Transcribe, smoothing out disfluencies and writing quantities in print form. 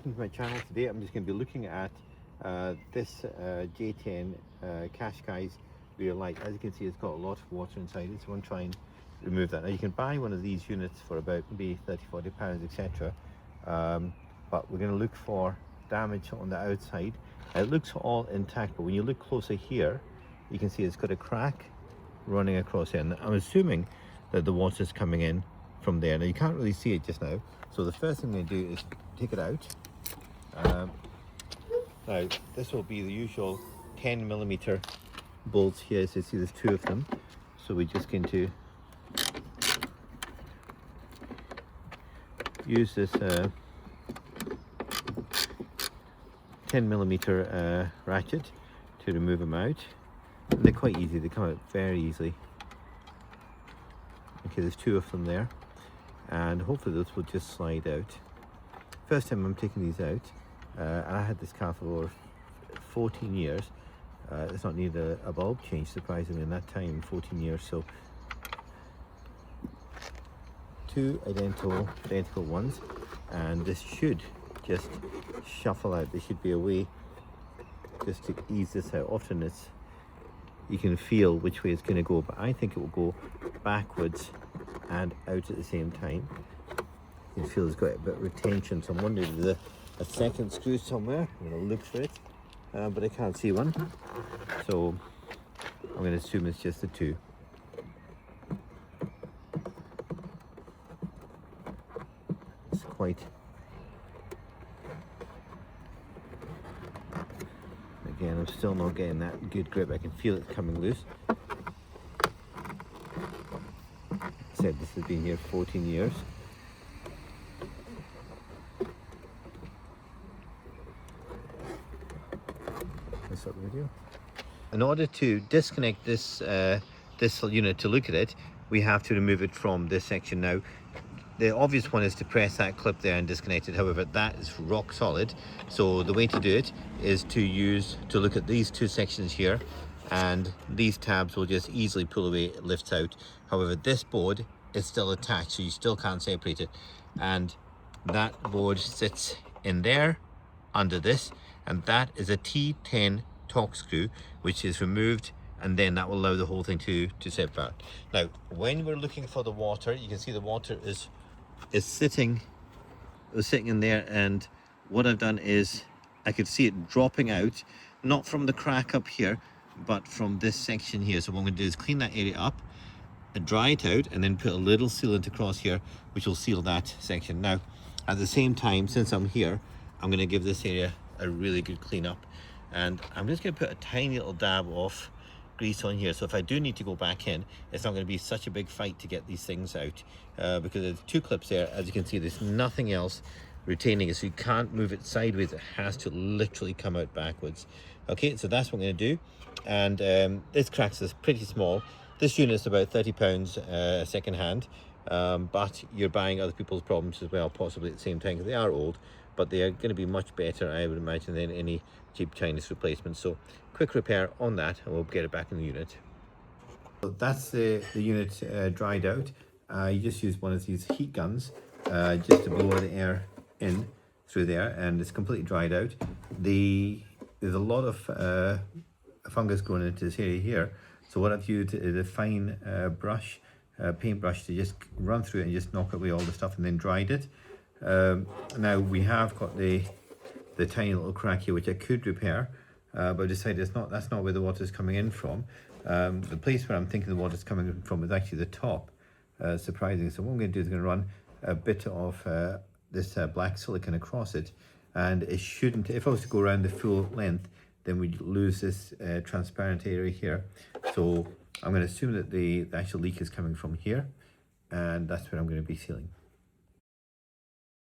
Welcome to my channel. Today I'm just going to be looking at this J10 Qashqai's rear light. As you can see, it's got a lot of water inside it, so I'm going to try and remove that. Now you can buy one of these units for about maybe £30–40, etc. But we're going to look for damage on the outside. It looks all intact, but when you look closer here, you can see it's got a crack running across it. And I'm assuming that the water is coming in from there. Now you can't really see it just now, so the first thing I'm going to do is take it out. Now this will be the usual 10mm bolts here, as you see there's two of them, so we're just going to use this 10mm ratchet to remove them out. And they're quite easy, they come out very easily. Okay, there's two of them there, and hopefully those will just slide out. First time I'm taking these out, and I had this car for over 14 years. It's not needed a bulb change, surprisingly, in that time, 14 years. So two identical ones, and this should just shuffle out. There should be a way just to ease this out. Often you can feel which way it's going to go, but I think it will go backwards and out at the same time. You can feel it's got a bit of retention, so I'm wondering if there's a second screw somewhere. I'm going to look for it, but I can't see one, so I'm going to assume it's just the two. It's quite... Again, I'm still not getting that good grip. I can feel it coming loose. Like I said, this has been here 14 years. Video. In order to disconnect this this unit to look at it, we have to remove it from this section. Now the obvious one is to press that clip there and disconnect it. However, that is rock solid, so the way to do it is to look at these two sections here, and these tabs will just easily pull away. It lifts out. However, this board is still attached, so you still can't separate it, and that board sits in there under this, and that is a T10 torque screw which is removed, and then that will allow the whole thing to separate. Now when we're looking for the water, you can see the water is sitting in there, and what I've done is I could see it dropping out, not from the crack up here, but from this section here. So what I'm going to do is clean that area up and dry it out, and then put a little sealant across here which will seal that section. Now at the same time, since I'm here, I'm going to give this area a really good clean up, and I'm just going to put a tiny little dab of grease on here, so if I do need to go back in, it's not going to be such a big fight to get these things out, because there's two clips there. As you can see, there's nothing else retaining it, so you can't move it sideways. It has to literally come out backwards. Okay, so that's what I'm going to do, and this cracks is pretty small. This unit is about £30 second hand, but you're buying other people's problems as well, possibly at the same time, because they are old, but they are going to be much better, I would imagine, than any cheap Chinese replacement. So quick repair on that, and we'll get it back in the unit. So that's the unit dried out. You just use one of these heat guns just to blow the air in through there, and it's completely dried out. There's a lot of fungus growing into this area here, so what I've used is a fine brush, paintbrush, to just run through it and just knock away all the stuff, and then dried it. Now we have got the tiny little crack here which I could repair, but I decided that's not where the water is coming in from. The place where I'm thinking the water is coming from is actually the top, surprisingly. So what I'm going to do is I'm going to run a bit of this black silicone across it, and it shouldn't, if I was to go around the full length, then we'd lose this transparent area here. So I'm going to assume that the actual leak is coming from here, and that's where I'm going to be sealing.